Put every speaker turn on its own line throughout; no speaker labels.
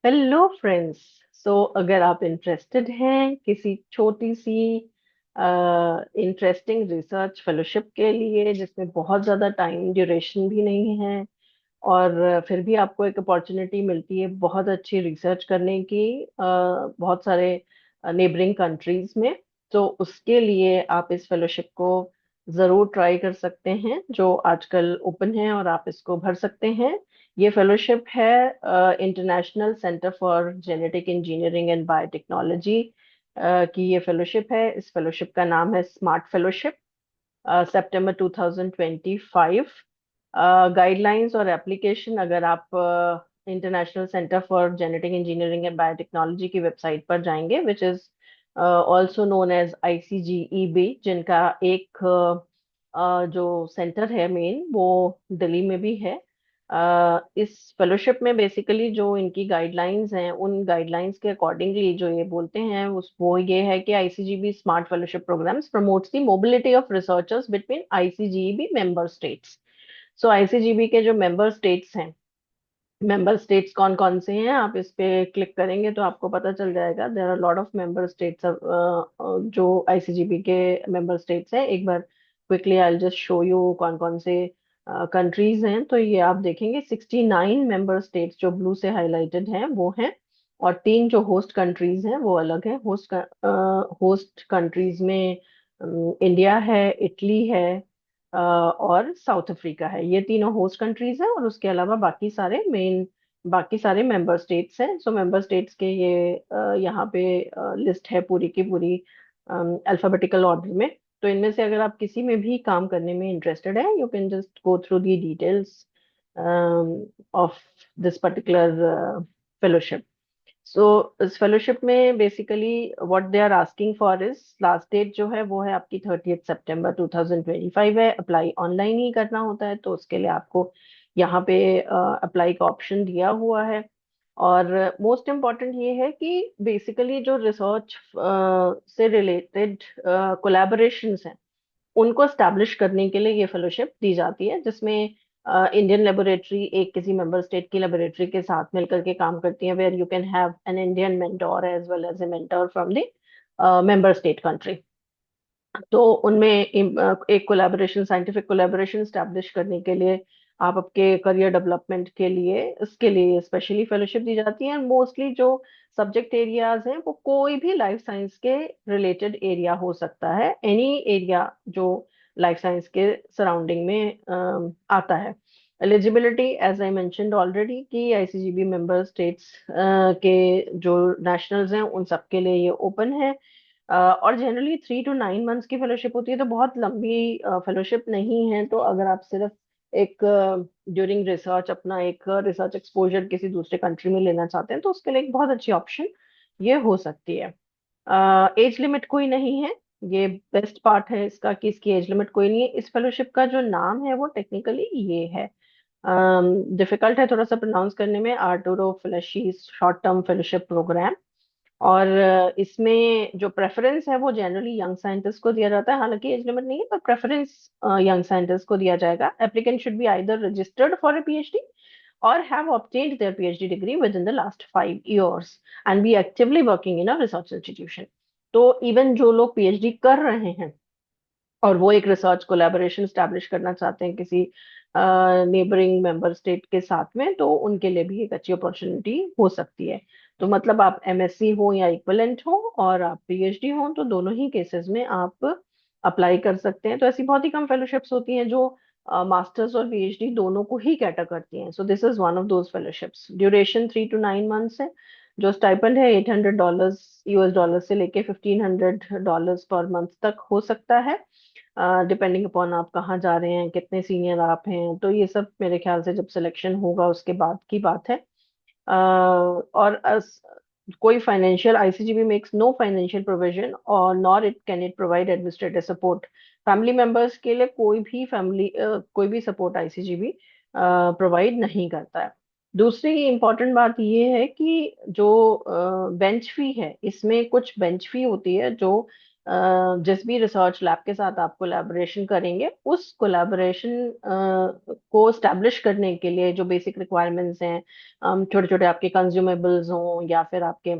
Hello friends. अगर आप interested हैं किसी छोटी सी इंटरेस्टिंग रिसर्च फेलोशिप के लिए जिसमें बहुत ज़्यादा टाइम ड्यूरेशन भी नहीं है और फिर भी आपको एक अपॉर्चुनिटी मिलती है बहुत अच्छी रिसर्च करने की बहुत सारे नेबरिंग कंट्रीज में, तो उसके लिए आप इस फेलोशिप को ज़रूर ट्राई कर सकते हैं जो आजकल ओपन है और आप इसको भर सकते हैं। ये फेलोशिप है international centre for genetic engineering and biotechnology की। ये फेलोशिप है, इस फेलोशिप का नाम है स्मार्ट फेलोशिप। सितंबर 2025 गाइडलाइंस और एप्लीकेशन अगर आप international centre for genetic engineering and biotechnology की वेबसाइट पर जाएंगे, which is also known as ICGEB, जिनका एक जो सेंटर है मेन वो दिल्ली में भी है। इस फेलोशिप में बेसिकली जो इनकी गाइडलाइंस हैं उन गाइडलाइंस के अकॉर्डिंगली जो ये बोलते हैं उस वो ये है कि ICGB smart fellowship programmes promotes the mobility of researchers between ICGB member states. So ICGB के जो मेंबर स्टेट्स हैं, मेंबर स्टेट्स कौन कौन से हैं, आप इस पे क्लिक करेंगे तो आपको पता चल जाएगा। There are lot of member states जो आईसीजीबी के मेंबर स्टेट्स हैं। एक बार quickly I just show you कौन कौन से कंट्रीज हैं। तो ये आप देखेंगे 69 मेंबर स्टेट्स जो ब्लू से हाईलाइटेड हैं वो हैं, और तीन जो होस्ट कंट्रीज हैं वो अलग हैं। होस्ट कंट्रीज में इंडिया है, इटली है और साउथ अफ्रीका है। ये तीनों होस्ट कंट्रीज हैं और उसके अलावा बाकी सारे मेंबर स्टेट्स हैं। सो मेंबर स्टेट्स के ये यहाँ पे लिस्ट है पूरी की पूरी अल्फाबेटिकल ऑर्डर में। तो इनमें से अगर आप किसी में भी काम करने में इंटरेस्टेड है, you can just go through the details of this particular fellowship. So इस फेलोशिप में basically what they are asking for is, last date जो है वो है आपकी 30 सितंबर 2025 है। अप्लाई ऑनलाइन ही करना होता है, तो उसके लिए आपको यहाँ पे अप्लाई का ऑप्शन दिया हुआ है। और मोस्ट इम्पॉर्टेंट ये है कि बेसिकली जो रिसर्च से रिलेटेड कोलैबोरेशंस हैं उनको स्टैब्लिश करने के लिए ये फेलोशिप दी जाती है, जिसमें इंडियन लेबोरेटरी एक किसी मेंबर स्टेट की लेबोरेटरी के साथ मिलकर के काम करती है, where you can have an Indian mentor as well as a mentor from the member state country. तो उनमें एक कोलैबोरेशन, साइंटिफिक कोलैबोरेशन स्टैब्लिश करने के लिए आप आपके करियर डेवलपमेंट के लिए इसके लिए स्पेशली फेलोशिप दी जाती है। मोस्टली जो सब्जेक्ट एरियाज हैं वो कोई भी लाइफ साइंस के रिलेटेड एरिया हो सकता है, एनी एरिया जो लाइफ साइंस के सराउंडिंग में आता है। Eligibility as I mentioned already कि आईसीजीबी मेंबर स्टेट्स के जो नेशनल्स हैं उन सबके लिए ये ओपन है। और जनरली 3 to 9 मंथ्स की फेलोशिप होती है, तो बहुत लंबी फेलोशिप नहीं है। तो अगर आप सिर्फ एक ड्यूरिंग रिसर्च अपना एक रिसर्च एक्सपोजर किसी दूसरे कंट्री में लेना चाहते हैं तो उसके लिए एक बहुत अच्छी ऑप्शन ये हो सकती है। एज लिमिट कोई नहीं है, ये बेस्ट पार्ट है इसका कि इसकी एज लिमिट कोई नहीं है। इस फेलोशिप का जो नाम है वो टेक्निकली ये है, डिफिकल्ट है थोड़ा सा प्रोनाउंस करने में, Arturo Falaschi short term fellowship programme. और इसमें जो प्रेफरेंस है वो जनरली यंग साइंटिस्ट को दिया जाता है, हालांकि एज लिमिट नहीं है पर प्रेफरेंस यंग साइंटिस्ट को दिया जाएगा। Applicant should be either registered for a PhD or have obtained their PhD degree within the last 5 years and be actively working in a research institution। तो even जो लोग PhD कर रहे हैं और वो एक रिसर्च कोलैबोरेशन स्टैब्लिश करना चाहते हैं किसी नेबरिंग मेंबर स्टेट के साथ में, तो उनके लिए भी एक अच्छी अपॉर्चुनिटी हो सकती है। तो मतलब आप एमएससी हो या इक्विवेलेंट हो और आप पीएचडी हो, तो दोनों ही केसेस में आप अप्लाई कर सकते हैं। तो ऐसी बहुत ही कम फेलोशिप्स होती हैं जो मास्टर्स और पीएचडी दोनों को ही कैटर करती हैं। So this is one of those fellowships. Duration 3 to 9 months है। जो स्टाइपेंड है $800 यूएस डॉलर से लेके $1500 पर मंथ तक हो सकता है, डिपेंडिंग अपॉन आप कहाँ जा रहे हैं, कितने सीनियर आप हैं। तो ये सब मेरे ख्याल से जब सिलेक्शन होगा उसके बाद की बात है। और कोई financial, ICGB makes no financial provision और nor it can it provide administrative support. Family members के लिए कोई भी सपोर्ट आईसीजीबी प्रोवाइड नहीं करता है। दूसरी इम्पॉर्टेंट बात ये है कि जो बेंच फी है, इसमें कुछ बेंच फी होती है जो जिस भी रिसर्च लैब के साथ आप कोलैबोरेशन करेंगे, उस कोलैबोरेशन को स्टैब्लिश करने के लिए जो बेसिक रिक्वायरमेंट्स हैं, छोटे छोटे आपके कंज्यूमेबल्स हों या फिर आपके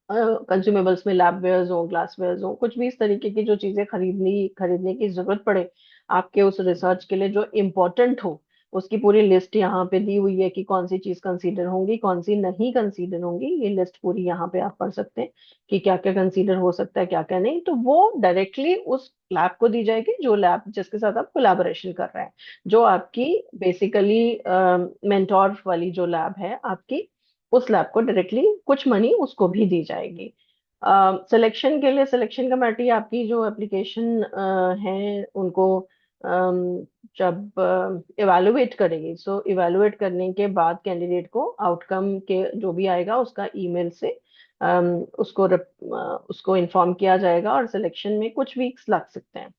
कंज्यूमेबल्स में लैबवेयर्स हो, ग्लासवेयर्स हो, कुछ भी इस तरीके की जो चीजें खरीदने की जरूरत पड़े आपके उस रिसर्च के लिए जो इम्पोर्टेंट हो, उसकी पूरी लिस्ट यहाँ पे दी हुई है कि कौन सी चीज कंसीडर होंगी, कौन सी नहीं कंसीडर होंगी। ये लिस्ट पूरी यहाँ पे आप पढ़ सकते हैं कि क्या क्या कंसीडर हो सकता है, क्या क्या नहीं। तो वो डायरेक्टली उस लैब को दी जाएगी, जो लैब जिसके साथ आप कोलैबोरेशन कर रहे हैं, जो आपकी बेसिकली मेंटोर वाली जो लैब है आपकी, उस लैब को डायरेक्टली कुछ मनी उसको भी दी जाएगी। सिलेक्शन के लिए सिलेक्शन कमेटी आपकी जो एप्लीकेशन है उनको जब इवेलुएट करेगी, सो इवेलुएट करने के बाद कैंडिडेट को आउटकम के जो भी आएगा उसका ईमेल से उसको इन्फॉर्म किया जाएगा, और सिलेक्शन में कुछ वीक्स लग सकते हैं।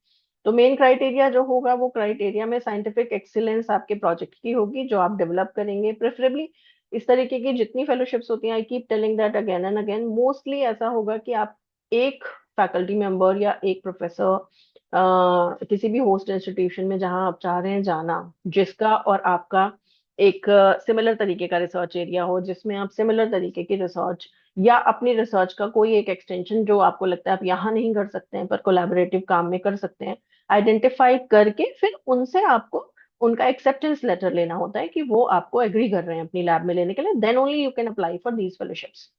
तो मेन क्राइटेरिया जो होगा, वो क्राइटेरिया में साइंटिफिक एक्सीलेंस आपके प्रोजेक्ट की होगी जो आप डेवलप करेंगे, प्रेफरेबली इस तरीके की जितनी फेलोशिप्स होती हैं। I keep telling that again and again, mostly ऐसा होगा कि आप एक फैकल्टी मेंबर या एक प्रोफेसर किसी भी होस्ट इंस्टीट्यूशन में जहां आप चाह रहे हैं जाना, जिसका और आपका एक सिमिलर तरीके का रिसर्च एरिया हो, जिसमें आप सिमिलर तरीके की रिसर्च या अपनी रिसर्च का कोई एक एक्सटेंशन जो आपको लगता है आप यहाँ नहीं कर सकते हैं पर कोलैबोरेटिव काम में कर सकते हैं, आइडेंटिफाई करके फिर उनसे आपको उनका एक्सेप्टेंस लेटर लेना होता है कि वो आपको एग्री कर रहे हैं अपनी लैब में लेने के लिए, then only you can apply for these fellowships.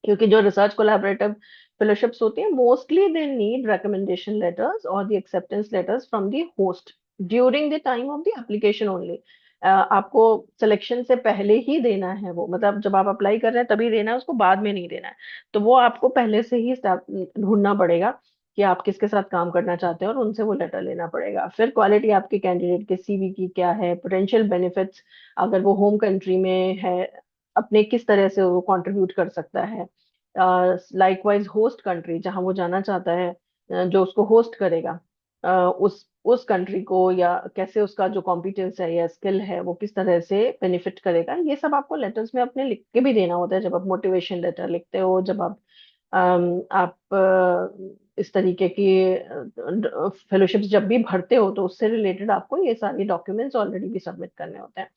क्योंकि जो रिसर्च कोलैबोरेटिव फेलोशिप्स होती हैं, mostly they need recommendation letters और the acceptance letters from the host during the time of the application only. आपको सिलेक्शन से पहले ही देना है वो, मतलब जब आप अप्लाई कर रहे हैं तभी देना है उसको, बाद में नहीं देना है। तो वो आपको पहले से ही ढूंढना पड़ेगा कि आप किसके साथ काम करना चाहते हैं और उनसे वो लेटर लेना पड़ेगा। फिर क्वालिटी आपके कैंडिडेट के सीवी की क्या है, पोटेंशियल बेनिफिट्स, अगर वो होम कंट्री में है अपने किस तरह से वो कंट्रीब्यूट कर सकता है, लाइकवाइज होस्ट कंट्री जहां वो जाना चाहता है, जो उसको होस्ट करेगा, उस कंट्री को या कैसे उसका जो कॉम्पिटेंस है या स्किल है वो किस तरह से बेनिफिट करेगा, ये सब आपको लेटर्स में अपने लिख के भी देना होता है। जब आप मोटिवेशन लेटर लिखते हो, जब आप इस तरीके की फेलोशिप्स जब भी भरते हो, तो उससे रिलेटेड आपको ये सारे डॉक्यूमेंट्स ऑलरेडी भी सबमिट करने होते हैं।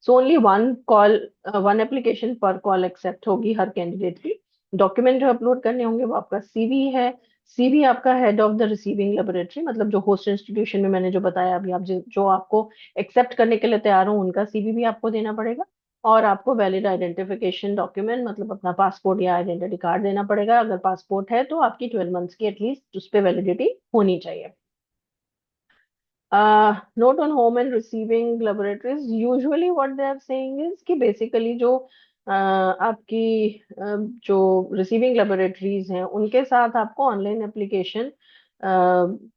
So only one call, one application पर कॉल एक्सेप्ट होगी हर कैंडिडेट की। डॉक्यूमेंट जो अपलोड करने होंगे वो आपका सीवी है। सीवी आपका head of the receiving laboratory, मतलब जो होस्ट इंस्टीट्यूशन में मैंने जो बताया अभी, आप जो आपको एक्सेप्ट करने के लिए तैयार हो उनका सीवी भी आपको देना पड़ेगा। और आपको वैलिड आइडेंटिफिकेशन डॉक्यूमेंट, मतलब अपना पासपोर्ट या आइडेंटिटी कार्ड देना पड़ेगा। अगर पासपोर्ट है तो आपकी 12 मंथ्स की एटलीस्ट उस पर वैलिडिटी होनी चाहिए। Note on home and receiving laboratories, usually what they are saying is कि बेसिकली जो आपकी जो रिसीविंग लेबोरेटरीज हैं उनके साथ आपको ऑनलाइन एप्लीकेशन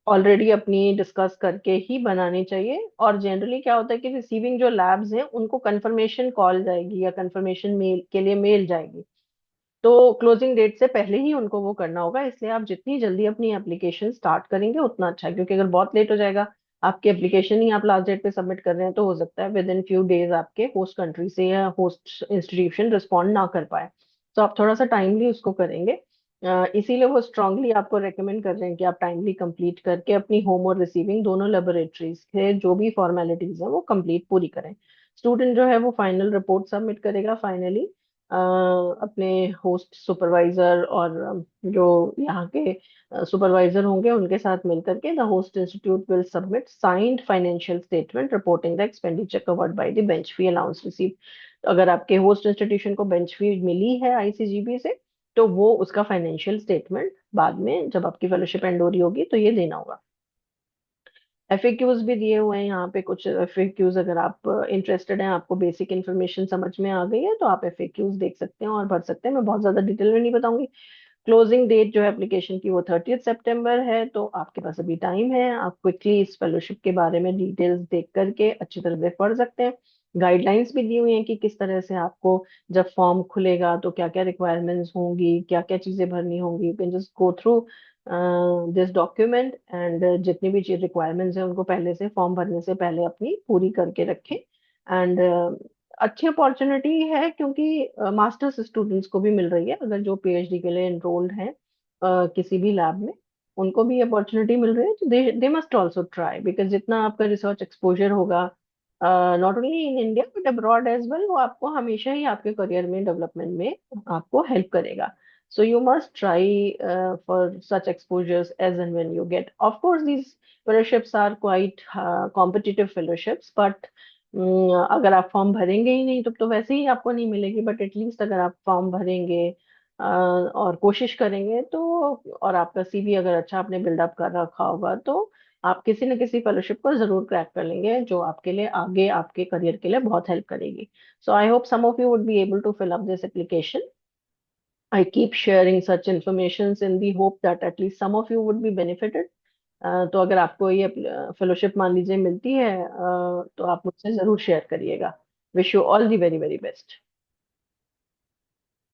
ऑलरेडी अपनी डिस्कस करके ही बनानी चाहिए। और जनरली क्या होता है कि रिसीविंग जो लैब्स हैं उनको कंफर्मेशन कॉल जाएगी या कंफर्मेशन मेल के लिए मेल जाएगी, तो क्लोजिंग डेट से पहले ही उनको वो करना होगा। इसलिए आप जितनी जल्दी अपनी एप्लीकेशन स्टार्ट करेंगे उतना अच्छा है, क्योंकि अगर बहुत लेट हो जाएगा, आपकी एप्लीकेशन ही आप लास्ट डेट पे सबमिट कर रहे हैं, तो हो सकता है विद इन फ्यू डेज आपके होस्ट कंट्री से या होस्ट इंस्टीट्यूशन रिस्पॉन्ड ना कर पाए। तो आप थोड़ा सा टाइमली उसको करेंगे। इसीलिए वो स्ट्रांगली आपको रेकमेंड कर रहे हैं कि आप टाइमली कंप्लीट करके अपनी होम और रिसीविंग दोनों लेबोरेटरीज के जो भी फॉर्मेलिटीज हैं वो कंप्लीट पूरी करें। स्टूडेंट जो है वो फाइनल रिपोर्ट सबमिट करेगा फाइनली अपने होस्ट सुपरवाइजर और जो यहाँ के सुपरवाइजर होंगे उनके साथ मिलकर के। The host institute will submit signed financial statement reporting the expenditure covered by the bench fee allowance receive. अगर आपके होस्ट इंस्टीट्यूशन को बेंच फी मिली है आईसीजीबी से, तो वो उसका फाइनेंशियल स्टेटमेंट बाद में जब आपकी फेलोशिप एंड हो रही होगी तो ये देना होगा। एफएक्यूज भी दिए हुए हैं यहाँ पे कुछ एफएक्यूज, अगर आप इंटरेस्टेड हैं, आपको बेसिक इन्फॉर्मेशन समझ में आ गई है तो आप एफएक्यूज देख सकते हैं और भर सकते हैं। मैं बहुत ज्यादा डिटेल में नहीं बताऊंगी। क्लोजिंग डेट जो है एप्लीकेशन की वो 30 सितंबर है, तो आपके पास अभी टाइम है। आप क्विकली इस फेलोशिप के बारे में डिटेल्स देख करके अच्छी तरह से पढ़ सकते हैं। गाइडलाइंस भी दी हुई हैं कि किस तरह से आपको जब फॉर्म खुलेगा तो क्या क्या रिक्वायरमेंट्स होंगी, क्या क्या चीजें भरनी होंगी। You can just go through this document and जितनी भी चीज रिक्वायरमेंट्स हैं उनको पहले से फॉर्म भरने से पहले अपनी पूरी करके रखें। एंड अच्छी अपॉर्चुनिटी है क्योंकि मास्टर्स स्टूडेंट्स को भी मिल रही है, अगर जो पीएचडी के लिए एनरोल्ड हैं किसी भी लैब में, उनको भी अपॉर्चुनिटी मिल रही है, तो they must also try, because जितना आपका रिसर्च एक्सपोजर होगा, not only in India but abroad as well, वो आपको हमेशा ही आपके करियर में डेवलपमेंट में आपको हेल्प करेगा. So you must try for such exposures as and when you get. Of course, these fellowships are quite competitive fellowships, but अगर आप फॉर्म भरेंगे ही नहीं तो वैसे ही आपको नहीं मिलेगी, बट एटलीस्ट अगर आप फॉर्म भरेंगे और कोशिश करेंगे तो, और आपका सीवी अगर अच्छा आपने बिल्डअप कर रखा होगा, तो आप किसी न किसी फेलोशिप को जरूर क्रैक कर लेंगे, जो आपके लिए आगे आपके करियर के लिए बहुत हेल्प करेगी. So I hope some of you would be able to fill up this application. I keep sharing such informations in the hope that at least some of you would be benefited. तो अगर आपको ये fellowship मान लीजिए मिलती है, तो आप मुझसे जरूर शेयर करिएगा. Wish you all the very very best.